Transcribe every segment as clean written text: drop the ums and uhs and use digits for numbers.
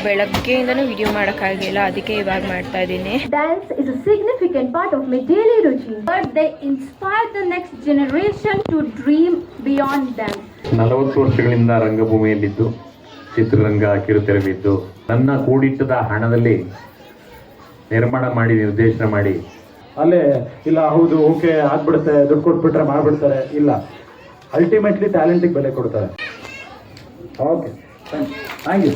ಬೆಳಗ್ಗೆಯಿಂದನೂ video ಮಾಡೋಕ್ಕಾಗಿಲ್ಲ, ಅದಕ್ಕೆ ಇವಾಗ ಮಾಡ್ತಾ ಇದ್ದೀನಿ. Dance is a significant part of my daily routine, but they inspire the next generation to dream beyond them. 40 ವರ್ಷಗಳಿಂದ ರಂಗಭೂಮಿಯಲ್ಲಿದ್ದು ಚಿತ್ರರಂಗ ಕಿರುತೆರೆವಿದ್ದು ನನ್ನ ಕೂಡಿಟ್ಟದ ಹಣದಲ್ಲಿ ನಿರ್ಮಾಣ ಮಾಡಿ ನಿರ್ದೇಶನ ಮಾಡಿ ಅಲ್ಲೇ ಇಲ್ಲ ಹೌದು ಓಕೆ ಆಗ್ಬಿಡುತ್ತೆ ದುಡ್ಡು ಕೊಟ್ಬಿಟ್ರೆ ಮಾಡ್ಬಿಡ್ತಾರೆ, ಇಲ್ಲ ಅಲ್ಟಿಮೇಟ್ಲಿ ಟ್ಯಾಲೆಂಟಿಗೆ ಬೆಲೆ ಕೊಡ್ತಾರೆ. Okay thank you.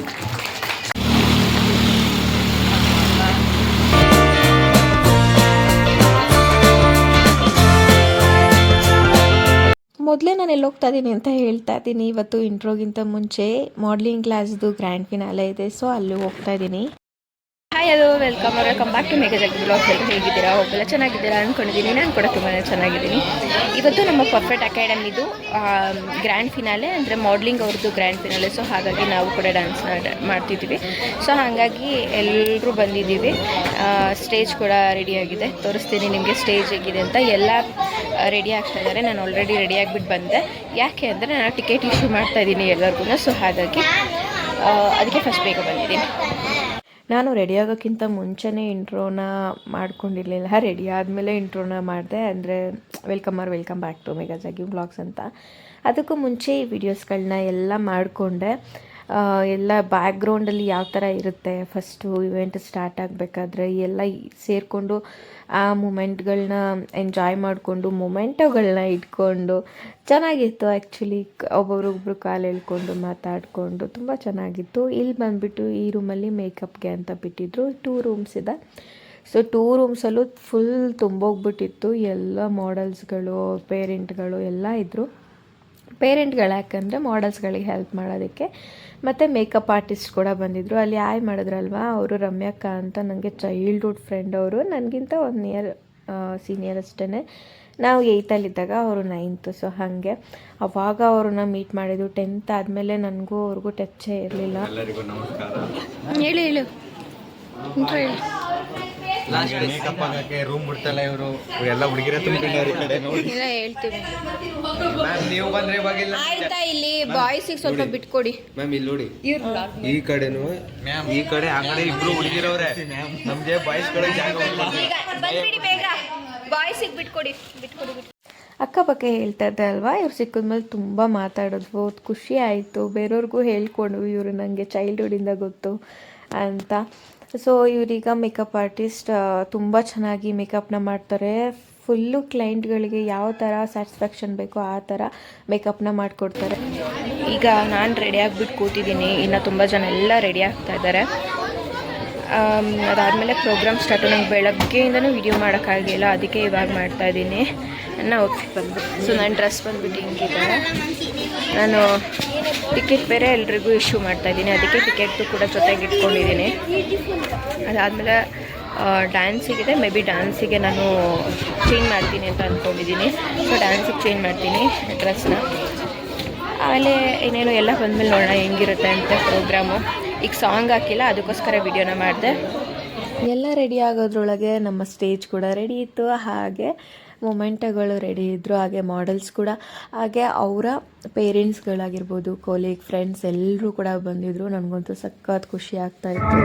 ಮೊದಲೇ ನಾನು ಎಲ್ಲಿ ಹೋಗ್ತಾ ಇದ್ದೀನಿ ಅಂತ ಹೇಳ್ತಾ ಇದ್ದೀನಿ. ಇವತ್ತು ಇಂಟ್ರೋಗಿಂತ ಮುಂಚೆ ಮಾಡಲಿಂಗ್ ಕ್ಲಾಸ್ದು ಗ್ರ್ಯಾಂಡ್ ಫಿನಾಲೆ ಇದೆ, ಸೊ ಅಲ್ಲಿ ಹೋಗ್ತಾ ಇದ್ದೀನಿ. ಹಾಯ್, ಅದು ವೆಲ್ಕಮ್ ಬ್ಯಾಕ್ ಟು ಮೇಘಜಾಗಿ ಬ್ಲಾಗ್ಸ್. ಎಲ್ಲರೂ ಹೇಗಿದ್ದೀರಾ? ಒಬ್ಬೆಲ್ಲ ಚೆನ್ನಾಗಿದ್ದೀರಾ ಅಂದ್ಕೊಂಡಿದ್ದೀನಿ. ನಾನು ಕೂಡ ತುಂಬಾ ಚೆನ್ನಾಗಿದ್ದೀನಿ. ಇವತ್ತು ನಮ್ಮ ಪರ್ಫೆಕ್ಟ್ ಅಕಾಡೆಮಿದು ಗ್ರ್ಯಾಂಡ್ ಫಿನಾಲೆ, ಅಂದರೆ ಮಾಡಲಿಂಗ್ ಅವ್ರದ್ದು ಗ್ರ್ಯಾಂಡ್ ಫಿನಾಲೆ. ಸೊ ಹಾಗಾಗಿ ನಾವು ಕೂಡ ಡ್ಯಾನ್ಸ್ ಮಾಡ್ತಿದ್ದೀವಿ. ಸೊ ಹಾಗಾಗಿ ಎಲ್ಲರೂ ಬಂದಿದ್ದೀವಿ. ಸ್ಟೇಜ್ ಕೂಡ ರೆಡಿಯಾಗಿದೆ, ತೋರಿಸ್ತೀನಿ ನಿಮಗೆ ಸ್ಟೇಜ್ ಹೇಗಿದೆ ಅಂತ. ಎಲ್ಲ ರೆಡಿ ಆಗ್ತಾ ಇದ್ದಾರೆ. ನಾನು ಆಲ್ರೆಡಿ ರೆಡಿ ಆಗಿಬಿಟ್ಟು ಬಂದೆ. ಯಾಕೆ ಅಂದರೆ ನಾನು ಟಿಕೆಟ್ ಇಶ್ಯೂ ಮಾಡ್ತಾ ಇದ್ದೀನಿ ಎಲ್ಲರಿಗೂ. ಸೊ ಹಾಗಾಗಿ ಅದಕ್ಕೆ ಫಸ್ಟ್ ಬೇಗ ಬಂದಿದ್ದೀನಿ. ನಾನು ರೆಡಿ ಆಗೋಕ್ಕಿಂತ ಮುಂಚೆನೇ ಇಂಟ್ರೋನ ಮಾಡ್ಕೊಂಡಿರಲಿಲ್ಲ. ರೆಡಿ ಆದಮೇಲೆ ಇಂಟ್ರೋನ ಮಾಡಿದೆ, ಅಂದರೆ ವೆಲ್ಕಮ್ ಬ್ಯಾಕ್ ಟು ಮೇಘಜಾಗಿ ವ್ಲಾಗ್ಸ್ ಅಂತ. ಅದಕ್ಕೂ ಮುಂಚೆ ಈ ವಿಡಿಯೋಸ್ಗಳನ್ನ ಎಲ್ಲ ಮಾಡಿಕೊಂಡೆ. ಎಲ್ಲ ಬ್ಯಾಕ್ಗ್ರೌಂಡಲ್ಲಿ ಯಾವ ಥರ ಇರುತ್ತೆ, ಫಸ್ಟು ಇವೆಂಟ್ ಸ್ಟಾರ್ಟ್ ಆಗಬೇಕಾದ್ರೆ ಎಲ್ಲ ಸೇರಿಕೊಂಡು ಆ ಮೂಮೆಂಟ್ಗಳನ್ನ ಎಂಜಾಯ್ ಮಾಡಿಕೊಂಡು ಮೊಮೆಂಟೋಗಳನ್ನ ಇಟ್ಕೊಂಡು ಚೆನ್ನಾಗಿತ್ತು. ಆ್ಯಕ್ಚುಲಿ ಒಬ್ಬೊಬ್ರು ಕಾಲು ಎಳ್ಕೊಂಡು ಮಾತಾಡಿಕೊಂಡು ತುಂಬ ಚೆನ್ನಾಗಿತ್ತು. ಇಲ್ಲಿ ಬಂದುಬಿಟ್ಟು ಈ ರೂಮಲ್ಲಿ ಮೇಕಪ್ಗೆ ಅಂತ ಬಿಟ್ಟಿದ್ರು. 2 ರೂಮ್ಸ್ ಇದೆ. ಸೊ 2 ರೂಮ್ಸಲ್ಲೂ ಫುಲ್ ತುಂಬೋಗ್ಬಿಟ್ಟಿತ್ತು. ಎಲ್ಲ ಮಾಡೆಲ್ಸ್ಗಳು, ಪೇರೆಂಟ್ಗಳು ಎಲ್ಲ ಇದ್ದರು. ಪೇರೆಂಟ್ಗಳು ಯಾಕಂದರೆ ಮಾಡೆಲ್ಸ್ಗಳಿಗೆ ಹೆಲ್ಪ್ ಮಾಡೋದಕ್ಕೆ. ಮತ್ತು ಮೇಕಪ್ ಆರ್ಟಿಸ್ಟ್ ಕೂಡ ಬಂದಿದ್ದರು. ಅಲ್ಲಿ ಆಯ್ ಮಾಡಿದ್ರಲ್ವ, ಅವರು ರಮ್ಯಕ್ಕ ಅಂತ, ನನಗೆ ಚೈಲ್ಡ್ಹುಡ್ ಫ್ರೆಂಡ್. ಅವರು ನನಗಿಂತ 1 ಇಯರ್ ಸೀನಿಯರ್ ಅಷ್ಟೇ. ನಾವು 8ಲ್ಲಿದ್ದಾಗ ಅವರು 9th. ಸೊ ಹಾಗೆ ಅವಾಗ ಅವ್ರನ್ನ ಮೀಟ್ ಮಾಡಿದ್ದು. 10th ಆದಮೇಲೆ ನನಗೂ ಅವ್ರಿಗೂ ಟಚ್ಚೇ ಇರಲಿಲ್ಲ. ಎಲ್ಲರಿಗೂ ನಮಸ್ಕಾರ. ಹೇಳಿ ಹೇಳಿ ಮೇಕಪ್ ಆಗಕ್ಕೆ ರೂಮ್ ಬಿಡ್ತಲ್ಲ ಇವರು ಎಲ್ಲ ಹುಡುಗಿರ ತುಂಬಿದ್ದಾರೆ. ಈ ಕಡೆ ನೋಡಿ ಇಲ್ಲ ಹೇಳ್ತೀವಿ ಮ್ಯಾಮ್, ನೀವು ಬಂದ್ರೆ ಇವಾಗಿಲ್ಲ. ಆಯ್ತಾ, ಇಲ್ಲಿ ಬಾಯ್ಸಿಗೆ ಸ್ವಲ್ಪ ಬಿಟ್ಕೊಡಿ ಮ್ಯಾಮ್. ಇಲ್ಲಿ ನೋಡಿ, ಈ ಕಡೆನು ಈ ಕಡೆ ಆ ಕಡೆ ಇಬ್ರು ಹುಡುಗಿರವ್ರೆ. ನಮ್ಗೆ ಬಾಯ್ಸ್ ಕಡೆ ಜಾಗ ಬಂದ್ಬಿಡಿ ಬೇಗ. ಬಾಯ್ಸಿಗೆ ಬಿಟ್ಕೊಡಿ. ಅಕ್ಕಪಕ್ಕ ಹೇಳ್ತಾ ಇದ್ದೆ ಅಲ್ವಾ, ಇವ್ರು ಸಿಕ್ಕಿದ್ಮೇಲೆ ತುಂಬ ಮಾತಾಡಿದ್ವು, ಖುಷಿ ಆಯಿತು. ಬೇರೆಯವ್ರಿಗೂ ಹೇಳ್ಕೊಂಡ್ವು, ಇವರು ನನಗೆ ಚೈಲ್ಡ್ಹುಡ್ಡಿಂದ ಗೊತ್ತು ಅಂತ. ಸೊ ಇವರೀಗ ಮೇಕಪ್ ಆರ್ಟಿಸ್ಟ್, ತುಂಬ ಚೆನ್ನಾಗಿ ಮೇಕಪ್ನ ಮಾಡ್ತಾರೆ. ಫುಲ್ಲು ಕ್ಲೈಂಟ್ಗಳಿಗೆ ಯಾವ ಥರ ಸ್ಯಾಟಿಸ್ಫ್ಯಾಕ್ಷನ್ ಬೇಕೋ ಆ ಥರ ಮೇಕಪ್ನ ಮಾಡಿಕೊಡ್ತಾರೆ. ಈಗ ನಾನು ರೆಡಿ ಆಗಿಬಿಟ್ಟು ಕೂತಿದ್ದೀನಿ. ಇನ್ನು ತುಂಬ ಜನ ಎಲ್ಲ ರೆಡಿ ಆಗ್ತಾ ಇದ್ದಾರೆ. ಅದಾದಮೇಲೆ ಪ್ರೋಗ್ರಾಮ್ ಸ್ಟಾರ್ಟು. ನಂಗೆ ಬೆಳಗ್ಗೆಯಿಂದನೂ ವಿಡಿಯೋ ಮಾಡೋಕ್ಕಾಗಿಲ್ಲ, ಅದಕ್ಕೆ ಇವಾಗ ಮಾಡ್ತಾಯಿದ್ದೀನಿ. ನನ್ನ ಔಟ್ಫಿಟ್ ಬಂದ್ಬಿಟ್ಟು, ಸೊ ನನ್ನ ಡ್ರೆಸ್ ಬಂದುಬಿಟ್ಟು ಹಿಂಗಿದೆ. ನಾನು ಟಿಕೆಟ್ ಬೇರೆ ಎಲ್ರಿಗೂ ಇಶ್ಯೂ ಮಾಡ್ತಾಯಿದ್ದೀನಿ, ಅದಕ್ಕೆ ಟಿಕೆಟ್ದು ಕೂಡ ಜೊತೆಗೆ ಇಟ್ಕೊಂಡಿದ್ದೀನಿ. ಅದಾದಮೇಲೆ ಡ್ಯಾನ್ಸಿಗಿದೆ. ಮೇ ಬಿ ಡ್ಯಾನ್ಸಿಗೆ ನಾನು ಚೇಂಜ್ ಮಾಡ್ತೀನಿ ಅಂತ ಅಂದ್ಕೊಂಡಿದ್ದೀನಿ. ಸೊ ಡ್ಯಾನ್ಸಿಗೆ ಚೇಂಜ್ ಮಾಡ್ತೀನಿ ಡ್ರೆಸ್ನ. ಆಮೇಲೆ ಇನ್ನೇನು ಎಲ್ಲ ಬಂದಮೇಲೆ ನೋಡೋಣ ಹೆಂಗಿರುತ್ತೆ ಅಂತ ಪ್ರೋಗ್ರಾಮು. ಈಗ ಸಾಂಗ್ ಹಾಕಿಲ್ಲ, ಅದಕ್ಕೋಸ್ಕರ ವಿಡಿಯೋನ ಮಾಡಿದೆ. ಎಲ್ಲ ರೆಡಿ ಆಗೋದ್ರೊಳಗೆ ನಮ್ಮ ಸ್ಟೇಜ್ ಕೂಡ ರೆಡಿ ಇತ್ತು, ಹಾಗೆ ಮೊಮೆಂಟಗಳು ರೆಡಿ ಇದ್ದರು, ಹಾಗೆ ಮಾಡೆಲ್ಸ್ ಕೂಡ, ಹಾಗೆ ಅವರ ಪೇರೆಂಟ್ಸ್ಗಳಾಗಿರ್ಬೋದು, ಕೊಲೀಗ್, ಫ್ರೆಂಡ್ಸ್ ಎಲ್ಲರೂ ಕೂಡ ಬಂದಿದ್ದರು. ನನಗಂತೂ ಸಖತ್ ಖುಷಿ ಆಗ್ತಾಯಿತ್ತು.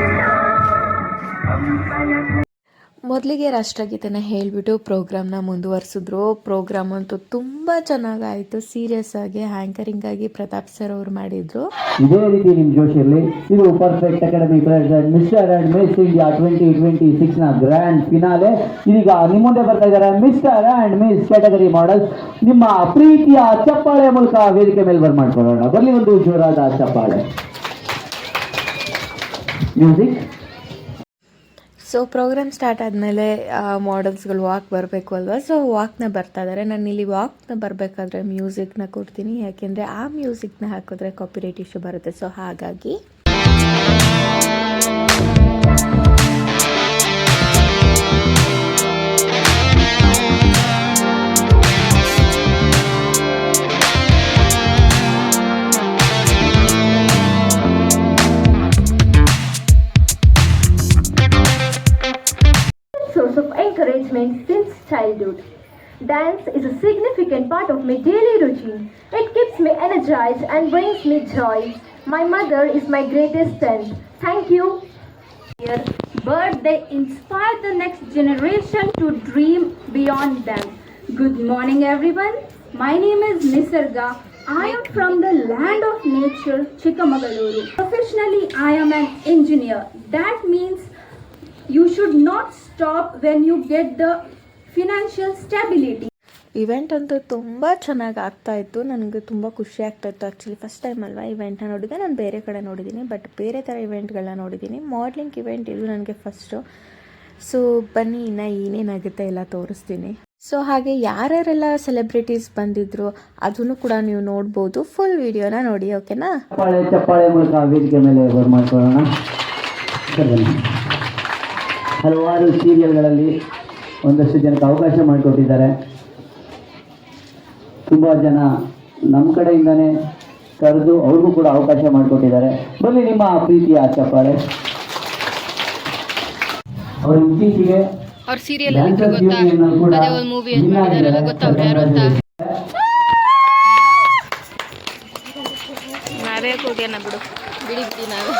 ಮೊದಲಿಗೆ ರಾಷ್ಟ್ರಗೀತೆನ ಹೇಳಿಬಿಟ್ಟು ಪ್ರೋಗ್ರಾಮ್ನ ಮುಂದುವರಿಸಿದ್ರು. ಪ್ರೋಗ್ರಾಮ್ ಅಂತೂ ತುಂಬ ಚೆನ್ನಾಗಾಯಿತು. ಸೀರಿಯಸ್ ಆಗಿ ಆ್ಯಂಕರಿಂಗ್ ಆಗಿ ಪ್ರತಾಪ್ ಸರ್ ಅವರು ಮಾಡಿದರು. ಇದೇ ರೀತಿ ನಿಮ್ಮ ಜೋಶಿಯಲ್ಲಿ ಇದು perfect academy present mister and miss India 2026ನ ಗ್ರ್ಯಾಂಡ್ ಫಿನಾಲೆ. ಇದೀಗ ನಿಮ್ಮ ಮುಂದೆ ಬರ್ತಾ ಇದ್ದಾರೆ mister and miss category models. ನಿಮ್ಮ ಪ್ರೀತಿಯ ಚಪ್ಪಾಳೆ ಮೂಲಕ ವೇದಿಕೆ ಮೇಲೆ ಬರ್ಮಾಡ್ಕೊಳ್ಳೋಣ. ಬರಲಿ ಒಂದು ಜೋರಾದ ಚಪ್ಪಾಳೆ. ಮ್ಯೂಸಿಕ್. ಸೊ ಪ್ರೋಗ್ರಾಮ್ ಸ್ಟಾರ್ಟ್ ಆದಮೇಲೆ ಮಾಡೆಲ್ಸ್ಗಳು ವಾಕ್ ಬರಬೇಕು ಅಲ್ವಾ, ಸೊ ವಾಕ್ನ ಬರ್ತಾ ಇದ್ದಾರೆ. ನಾನು ಇಲ್ಲಿ ವಾಕ್ನ ಬರಬೇಕಾದ್ರೆ ಮ್ಯೂಸಿಕ್ನ ಕೊಡ್ತೀನಿ, ಯಾಕೆಂದರೆ ಆ ಮ್ಯೂಸಿಕ್ನ ಹಾಕಿದ್ರೆ ಕಾಪಿರೈಟ್ ಇಶ್ಯೂ ಬರುತ್ತೆ. ಸೊ ಹಾಗಾಗಿ Source of encouragement since childhood. Dance is a significant part of my daily routine. It keeps me energized and brings me joy. My mother is my greatest strength. Thank you. But they inspire the next generation to dream beyond them. Good morning, everyone. My name is Nisarga. I am from the land of nature, Chikamagaluru. Professionally, I am an engineer. That means you should not stop when you get the financial stability. Event ಅಂತೂ ತುಂಬ ಚೆನ್ನಾಗಿ ಆಗ್ತಾಯಿತ್ತು. ನನಗೆ ತುಂಬ ಖುಷಿ ಆಗ್ತಾಯಿತ್ತು. Actually first time ಅಲ್ವಾ ಇವೆಂಟ್ನ ನೋಡಿದೆ. ನಾನು ಬೇರೆ ಕಡೆ ನೋಡಿದ್ದೀನಿ, ಬಟ್ ಬೇರೆ ಥರ ಇವೆಂಟ್ಗಳನ್ನ ನೋಡಿದ್ದೀನಿ. ಮಾಡಲಿಂಗ್ ಇವೆಂಟ್ ಇದು ನನಗೆ ಫಸ್ಟು. ಸೊ ಬನ್ನಿ ಇನ್ನು ಏನೇನಾಗುತ್ತೆ ಎಲ್ಲ ತೋರಿಸ್ತೀನಿ. ಸೊ ಹಾಗೆ ಯಾರ್ಯಾರೆಲ್ಲ ಸೆಲೆಬ್ರಿಟೀಸ್ ಬಂದಿದ್ರು ಅದನ್ನು ಕೂಡ ನೀವು ನೋಡ್ಬೋದು. ಫುಲ್ ವಿಡಿಯೋನ ನೋಡಿ, ಓಕೆನಾ? ಚಪ್ಪಾಳೆ ಮೂಲಕ ವೇದಿಕೆ ಮೇಲೆ ಬರ್ಮಾಡ್ಕೊಳ್ಳೋಣ. ಹಲವಾರು ಸೀರಿಯಲ್ಗಳಲ್ಲಿ ಒಂದಷ್ಟು ಜನಕ್ಕೆ ಅವಕಾಶ ಮಾಡಿಕೊಟ್ಟಿದ್ದಾರೆ. ತುಂಬ ಜನ ನಮ್ಮ ಕಡೆಯಿಂದನೇ ಕರೆದು ಅವ್ರಿಗೂ ಕೂಡ ಅವಕಾಶ ಮಾಡಿಕೊಟ್ಟಿದ್ದಾರೆ. ಬನ್ನಿ ನಿಮ್ಮ ಪ್ರೀತಿಯ ಚಪ್ಪಾಳೆ. ಅವರು ಇತ್ತೀಚೆಗೆ ಅವ್ರ ಸೀರಿಯಲ್ ಗೊತ್ತಾ, ಅದೇ ಒಂದು ಮೂವಿ ಮಾಡಿದಾರಲ್ಲ, ಗೊತ್ತಾ ಅವ್ರು ಯಾರು ಅಂತ? ನಾವೇ ಕೂಗ್ಯಾನ ಬಿಡು, ಬಿಡಿ ನಾವೇ.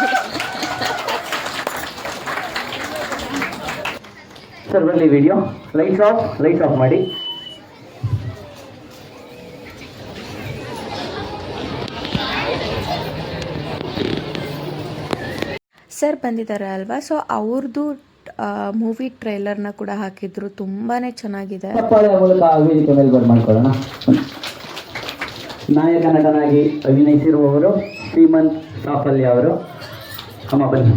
ಸರ್ ಬರಲಿ ವಿಡಿಯೋ. ಲೈಟ್ಸ್ ಆಫ್ ಮಾಡಿ. ಸರ್ ಬಂದಿದ್ದಾರೆ ಅಲ್ವಾ, ಸೊ ಅವ್ರದ್ದು ಮೂವಿ ಟ್ರೈಲರ್ನ ಕೂಡ ಹಾಕಿದ್ರು. ತುಂಬಾ ಚೆನ್ನಾಗಿದೆ. ಚಪ್ಪಾಳೆ ಮೂಲಕ ವೇದಿಕೆ ಮೇಲೆ ಬರ್ಮಾಡ್ಕೊಳ್ಳೋಣ. ನಾಯಕ ನಟನಾಗಿ ಅಭಿನಯಿಸಿರುವವರು ಶ್ರೀಮಂತ್ ಸಾಫಲ್ಯ ಅವರು. ಅಮ್ಮ ಬನ್ನಿ.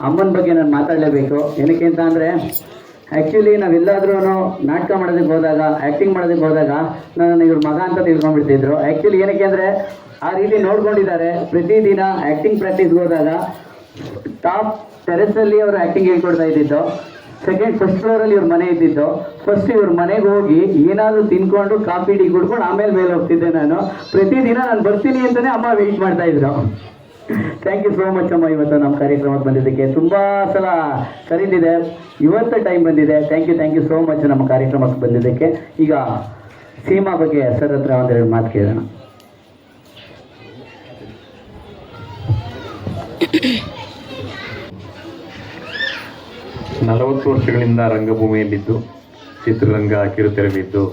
ಅಮ್ಮನ ಬಗ್ಗೆ ನಾನು ಮಾತಾಡಲೇಬೇಕು. ಏನಕ್ಕೆ ಅಂತ ಅಂದರೆ, ಆ್ಯಕ್ಚುಲಿ ನಾವೆಲ್ಲಾದ್ರೂ ನಾಟಕ ಮಾಡೋದಕ್ಕೆ ಹೋದಾಗ, ಆ್ಯಕ್ಟಿಂಗ್ ಮಾಡೋದಕ್ಕೆ ಹೋದಾಗ ನನ್ನನ್ನು ಇವ್ರ ಮಗ ಅಂತ ತಿಳ್ಕೊಂಡ್ಬಿಡ್ತಿದ್ರು. ಆ್ಯಕ್ಚುಲಿ ಏನಕ್ಕೆ ಅಂದರೆ ಆ ರೀತಿ ನೋಡ್ಕೊಂಡಿದ್ದಾರೆ. ಪ್ರತಿದಿನ ಆ್ಯಕ್ಟಿಂಗ್ ಪ್ರಾಕ್ಟೀಸ್ಗೆ ಹೋದಾಗ ಟಾಪ್ ಟೆರೆಸಲ್ಲಿ ಅವರು ಆ್ಯಕ್ಟಿಂಗ್ ಹೇಳ್ಕೊಡ್ತಾ ಇದ್ದಿದ್ದು. ಫಸ್ಟ್ ಫ್ಲೋರಲ್ಲಿ ಇವ್ರ ಮನೆ ಇದ್ದಿದ್ದು. ಫಸ್ಟ್ ಇವ್ರ ಮನೆಗೆ ಹೋಗಿ ಏನಾದರೂ ತಿನ್ಕೊಂಡು ಕಾಫಿ ಟೀ ಕುಡ್ಕೊಂಡು ಆಮೇಲೆ ಮೇಲೆ ಹೋಗ್ತಿದ್ದೆ ನಾನು. ಪ್ರತಿದಿನ ನಾನು ಬರ್ತೀನಿ ಅಂತಲೇ ಅಮ್ಮ ವೆಯ್ಟ್ ಮಾಡ್ತಾ ಇದ್ರು. ಥ್ಯಾಂಕ್ ಯು ಸೋ ಮಚ್ ಅಮ್ಮ, ಇವತ್ತು ನಮ್ಮ ಕಾರ್ಯಕ್ರಮಕ್ಕೆ ಬಂದಿದ್ದಕ್ಕೆ. ತುಂಬ ಸಲ ಕರೀತಿದೆ, ಇವತ್ತು ಟೈಮ್ ಬಂದಿದೆ. ಥ್ಯಾಂಕ್ ಯು ಸೋ ಮಚ್ ನಮ್ಮ ಕಾರ್ಯಕ್ರಮಕ್ಕೆ ಬಂದಿದ್ದಕ್ಕೆ. ಈಗ ಸೀಮಾ ಬಗ್ಗೆ ಸರ್ ಹತ್ರ ಒಂದೆರಡು ಮಾತು ಕೇಳೋಣ. ನಲವತ್ತು ವರ್ಷಗಳಿಂದ ರಂಗಭೂಮಿಯಲ್ಲಿದ್ದು ಚಿತ್ರರಂಗ ಕಿರುತೆರೆಬಿದ್ದು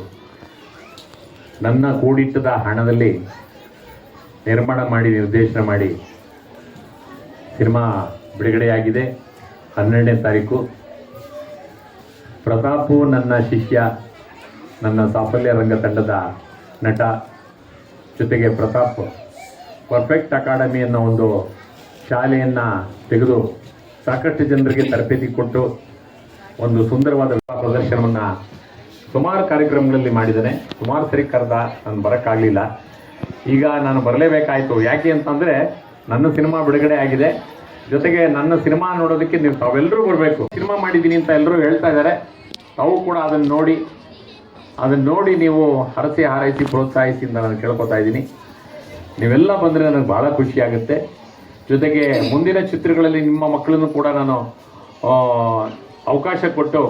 ನನ್ನ ಕೂಡಿಟ್ಟದ ಹಣದಲ್ಲಿ ನಿರ್ಮಾಣ ಮಾಡಿ ನಿರ್ದೇಶನ ಮಾಡಿ ಸಿನಿಮಾ ಬಿಡುಗಡೆಯಾಗಿದೆ. 12ನೇ ತಾರೀಕು. ಪ್ರತಾಪು ನನ್ನ ಶಿಷ್ಯ, ನನ್ನ ಸಾಫಲ್ಯ ರಂಗ ತಂಡದ ನಟ. ಜೊತೆಗೆ ಪ್ರತಾಪ್ ಪರ್ಫೆಕ್ಟ್ ಅಕಾಡೆಮಿ ಅನ್ನೋ ಒಂದು ಶಾಲೆಯನ್ನು ತೆಗೆದು ಸಾಕಷ್ಟು ಜನರಿಗೆ ತರಬೇತಿ ಕೊಟ್ಟು ಒಂದು ಸುಂದರವಾದ ಪ್ರದರ್ಶನವನ್ನು ಸುಮಾರು ಕಾರ್ಯಕ್ರಮಗಳಲ್ಲಿ ಮಾಡಿದ್ದಾನೆ. ಸುಮಾರು ಸರಿ ಕರೆದ, ನಾನು ಬರೋಕ್ಕಾಗಲಿಲ್ಲ. ಈಗ ನಾನು ಬರಲೇಬೇಕಾಯಿತು. ಯಾಕೆ ಅಂತಂದರೆ ನನ್ನ ಸಿನಿಮಾ ಬಿಡುಗಡೆ ಆಗಿದೆ. ಜೊತೆಗೆ ನನ್ನ ಸಿನಿಮಾ ನೋಡೋದಕ್ಕೆ ನೀವು ತಾವೆಲ್ಲರೂ ಬರಬೇಕು. ಸಿನಿಮಾ ಮಾಡಿದ್ದೀನಿ ಅಂತ ಎಲ್ಲರೂ ಹೇಳ್ತಾ ಇದ್ದಾರೆ. ತಾವು ಕೂಡ ಅದನ್ನು ನೋಡಿ ನೀವು ಹರಸಿ ಹಾರೈಸಿ ಪ್ರೋತ್ಸಾಹಿಸಿ ಅಂತ ನಾನು ಕೇಳ್ಕೊತಾ ಇದ್ದೀನಿ. ನೀವೆಲ್ಲ ಬಂದರೆ ನನಗೆ ಭಾಳ ಖುಷಿಯಾಗುತ್ತೆ. ಜೊತೆಗೆ ಮುಂದಿನ ಚಿತ್ರಗಳಲ್ಲಿ ನಿಮ್ಮ ಮಕ್ಕಳನ್ನು ಕೂಡ ನಾನು ಅವಕಾಶ ಕೊಟ್ಟು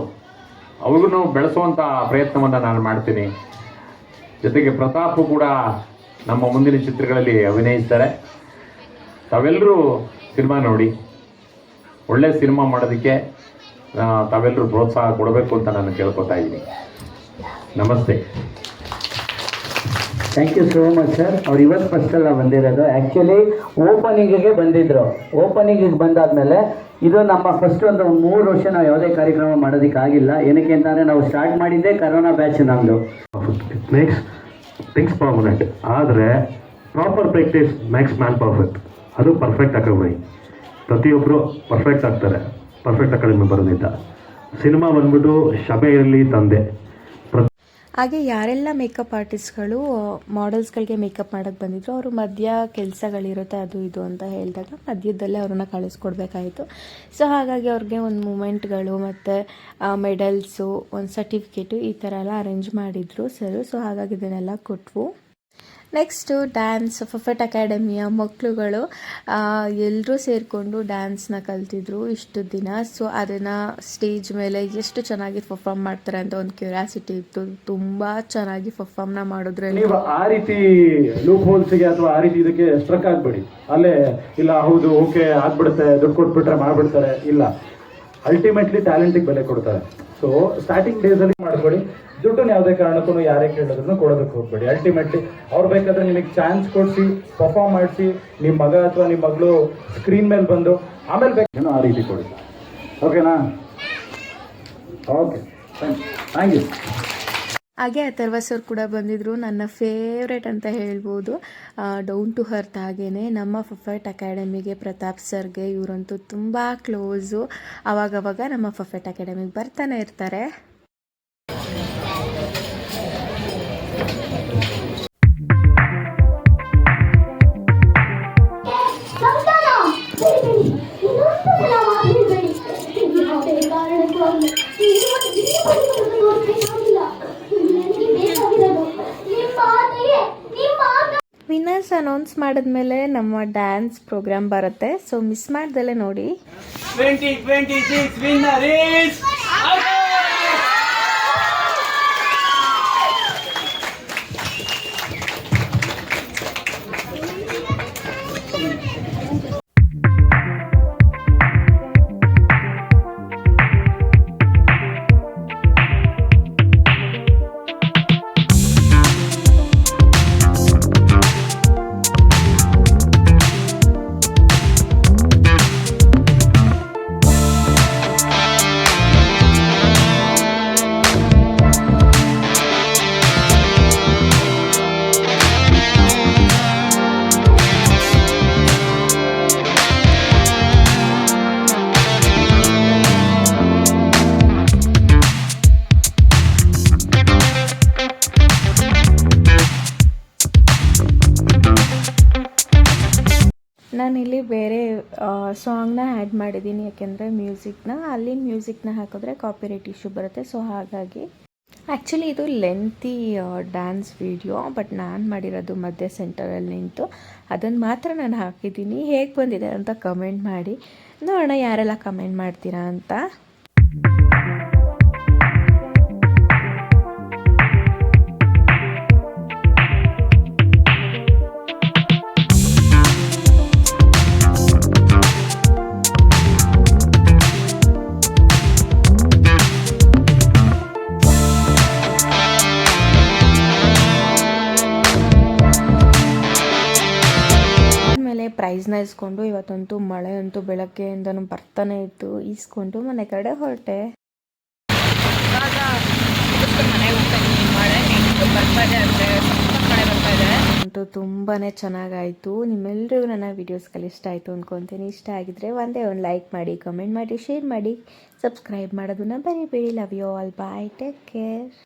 ಅವ್ರಿಗೂ ಬೆಳೆಸುವಂಥ ಪ್ರಯತ್ನವನ್ನು ನಾನು ಮಾಡ್ತೀನಿ. ಜೊತೆಗೆ ಪ್ರತಾಪು ಕೂಡ ನಮ್ಮ ಮುಂದಿನ ಚಿತ್ರಗಳಲ್ಲಿ ಅಭಿನಯಿಸ್ತಾರೆ. ತಾವೆಲ್ಲರೂ ಸಿನಿಮಾ ನೋಡಿ ಒಳ್ಳೆ ಸಿನಿಮಾ ಮಾಡೋದಕ್ಕೆ ತಾವೆಲ್ಲರೂ ಪ್ರೋತ್ಸಾಹ ಕೊಡಬೇಕು ಅಂತ ನಾನು ಕೇಳ್ಕೊತಾ ಇದ್ದೀನಿ. ನಮಸ್ತೆ. Thank you so much sir. ಅವ್ರು ಇವತ್ತು ಫಸ್ಟಲ್ಲ ಬಂದಿರೋದು. ಆ್ಯಕ್ಚುಲಿ ಓಪನಿಂಗಿಗೆ ಬಂದಿದ್ದರು. ಓಪನಿಂಗಿಗೆ ಬಂದಾದಮೇಲೆ ಇದು ನಮ್ಮ ಫಸ್ಟ್ ಒಂದು 3 ವರ್ಷ ನಾವು ಯಾವುದೇ ಕಾರ್ಯಕ್ರಮ ಮಾಡೋದಕ್ಕಾಗಿಲ್ಲ. ಏನಕ್ಕೆ ಅಂತಂದರೆ ನಾವು ಸ್ಟಾರ್ಟ್ ಮಾಡಿದ್ದೆ ಕರೋನಾ ಬ್ಯಾಚ್ ನಮ್ಮದು. It makes things permanent. ಆದರೆ proper practice makes man perfect. ಅದು ಪರ್ಫೆಕ್ಟ್ ಅಕಾಡೆಮಿ. ಪ್ರತಿಯೊಬ್ಬರು ಪರ್ಫೆಕ್ಟ್ ಆಗ್ತಾರೆ ಪರ್ಫೆಕ್ಟ್ ಅಕಾಡೆಮಿ ಬರೋದ್ರಿಂದ. ಸಿನಿಮಾ ಬಂದ್ಬಿಟ್ಟು ಶಬೆ ಇರಲಿ ತಂದೆ. ಹಾಗೆ ಯಾರೆಲ್ಲ ಮೇಕಪ್ ಆರ್ಟಿಸ್ಟ್ಗಳು ಮಾಡೆಲ್ಸ್ಗಳಿಗೆ ಮೇಕಪ್ ಮಾಡೋಕ್ಕೆ ಬಂದಿದ್ರು, ಅವರು ಮಧ್ಯ ಕೆಲಸಗಳಿರುತ್ತೆ ಅದು ಇದು ಅಂತ ಹೇಳಿದಾಗ ಮಧ್ಯದಲ್ಲೇ ಅವ್ರನ್ನ ಕಳಿಸ್ಕೊಡ್ಬೇಕಾಯಿತು. ಸೊ ಹಾಗಾಗಿ ಅವ್ರಿಗೆ ಒಂದು ಮೂಮೆಂಟ್ಗಳು ಮತ್ತು ಮೆಡಲ್ಸು, ಒಂದು ಸರ್ಟಿಫಿಕೇಟು ಈ ಥರ ಎಲ್ಲ ಅರೇಂಜ್ ಮಾಡಿದರು ಸರ್. ಸೊ ಹಾಗಾಗಿ ಇದನ್ನೆಲ್ಲ ಕೊಟ್ವು. ನೆಕ್ಸ್ಟು ಡ್ಯಾನ್ಸ್ ಪರ್ಫೆಕ್ಟ್ ಅಕಾಡೆಮಿಯ ಮಕ್ಕಳುಗಳು ಎಲ್ಲರೂ ಸೇರಿಕೊಂಡು ಡ್ಯಾನ್ಸ್ನ ಕಲ್ತಿದ್ರು ಇಷ್ಟು ದಿನ. ಸೊ ಅದನ್ನು ಸ್ಟೇಜ್ ಮೇಲೆ ಎಷ್ಟು ಚೆನ್ನಾಗಿ ಪರ್ಫಾರ್ಮ್ ಮಾಡ್ತಾರೆ ಅಂತ ಒಂದು ಕ್ಯೂರಿಯಾಸಿಟಿ ಇತ್ತು. ತುಂಬ ಚೆನ್ನಾಗಿ ಪರ್ಫಾರ್ಮ್ನ ಮಾಡಿದ್ರು. ನೀವು ಆ ರೀತಿ ಲೂಪ್ ಹೋಲ್ಸ್ಗೆ ಅಥವಾ ಆ ರೀತಿ ಇದಕ್ಕೆ ಸ್ಟ್ರಕ್ ಆಗ್ಬೇಡಿ. ಅಲ್ಲೇ ಇಲ್ಲ ಹೌದು ಓಕೆ ಆಗ್ಬಿಡುತ್ತೆ, ದುಡ್ಡು ಕೊಟ್ಬಿಟ್ರೆ ಮಾಡ್ಬಿಡ್ತಾರೆ, ಇಲ್ಲ. ಅಲ್ಟಿಮೇಟ್ಲಿ ಟ್ಯಾಲೆಂಟಿಗೆ ಬೆಲೆ ಕೊಡ್ತಾರೆ. ಸೊ ಸ್ಟಾರ್ಟಿಂಗ್ ಡೇಸಲ್ಲಿ ಮಾಡ್ಕೊಳ್ಳಿ. ದುಡ್ಡನ್ನ ಯಾವುದೇ ಕಾರಣಕ್ಕೂ ಯಾರೇ ಕೇಳಿದ್ರು ಕೊಡೋದಕ್ಕೆ ಹೋಗ್ಬೇಡಿ. ಅಲ್ಟಿಮೇಟ್ಲಿ ಅವ್ರು ಬೇಕಾದ್ರೆ ನಿಮಗೆ ಚಾನ್ಸ್ ಕೊಡಿಸಿ ಪರ್ಫಾರ್ಮ್ ಮಾಡಿಸಿ, ನಿಮ್ಮ ಮಗ ಅಥವಾ ನಿಮ್ಮ ಮಗಳು ಸ್ಕ್ರೀನ್ ಮೇಲೆ ಬಂದು ಆಮೇಲೆ ಬೇಕಾದ್ರೂ ಆ ರೀತಿ ಕೊಡಿ. ಓಕೆನಾ? Okay, thank you. ಹಾಗೆ ಅಥರ್ವ ಸರ್ ಕೂಡ ಬಂದಿದ್ದರು. ನನ್ನ ಫೇವ್ರೇಟ್ ಅಂತ ಹೇಳ್ಬೋದು. Down to earth. ಹಾಗೆಯೇ ನಮ್ಮ ಪರ್ಫೆಕ್ಟ್ ಅಕಾಡೆಮಿಗೆ ಪ್ರತಾಪ್ ಸರ್ಗೆ ಇವರಂತೂ ತುಂಬ ಕ್ಲೋಸು. ಆವಾಗವಾಗ ನಮ್ಮ ಪರ್ಫೆಕ್ಟ್ ಅಕಾಡೆಮಿಗೆ ಬರ್ತಾನೆ ಇರ್ತಾರೆ. ವಿನ್ನರ್ಸ್ ಅನೌನ್ಸ್ ಮಾಡಿದ್ಮೇಲೆ ನಮ್ಮ ಡ್ಯಾನ್ಸ್ ಪ್ರೋಗ್ರಾಮ್ ಬರುತ್ತೆ. ಸೊ ಮಿಸ್ ಮಾಡ್ದಲ್ಲೇ ನೋಡಿ. 2026 winner is ನಾನಿಲ್ಲಿ ಬೇರೆ ಸಾಂಗ್ನ ಆ್ಯಡ್ ಮಾಡಿದ್ದೀನಿ. ಯಾಕೆಂದರೆ ಅಲ್ಲಿ ಮ್ಯೂಸಿಕ್ನ ಹಾಕಿದ್ರೆ ಕಾಪಿರೈಟ್ ಇಶ್ಯೂ ಬರುತ್ತೆ. ಸೊ ಹಾಗಾಗಿ ಆ್ಯಕ್ಚುಲಿ ಇದು ಲೆಂತಿ ಡ್ಯಾನ್ಸ್ ವಿಡಿಯೋ, ಬಟ್ ನಾನು ಮಾಡಿರೋದು ಮಧ್ಯೆ ಸೆಂಟರಲ್ಲಿ ನಿಂತು ಅದನ್ನು ಮಾತ್ರ ನಾನು ಹಾಕಿದ್ದೀನಿ. ಹೇಗೆ ಬಂದಿದೆ ಅಂತ ಕಮೆಂಟ್ ಮಾಡಿ ನೋಡೋಣ ಯಾರೆಲ್ಲ ಕಮೆಂಟ್ ಮಾಡ್ತೀರಾ ಅಂತ. ಪ್ರೈಸ್ನ ಇಸ್ಕೊಂಡು ಇವತ್ತಂತೂ ಮಳೆ ಅಂತೂ ಬೆಳಗ್ಗೆಯಿಂದನೂ ಬರ್ತಾನೆ ಇತ್ತು. ಈಸ್ಕೊಂಡು ಮನೆ ಕಡೆ ಹೊರಟೆ. ಅಂತೂ ತುಂಬಾ ಚೆನ್ನಾಗಾಯಿತು. ನಿಮ್ಮೆಲ್ಲರಿಗೂ ನನ್ನ ವೀಡಿಯೋಸ್ಗಳು ಇಷ್ಟ ಆಯಿತು ಅಂದ್ಕೊತೀನಿ. ಇಷ್ಟ ಆಗಿದ್ರೆ ಒಂದೇ ಒಂದು ಲೈಕ್ ಮಾಡಿ, ಕಮೆಂಟ್ ಮಾಡಿ, ಶೇರ್ ಮಾಡಿ, ಸಬ್ಸ್ಕ್ರೈಬ್ ಮಾಡೋದನ್ನ ಬರೀಬೇಡಿ. Love you all. Bye, take care.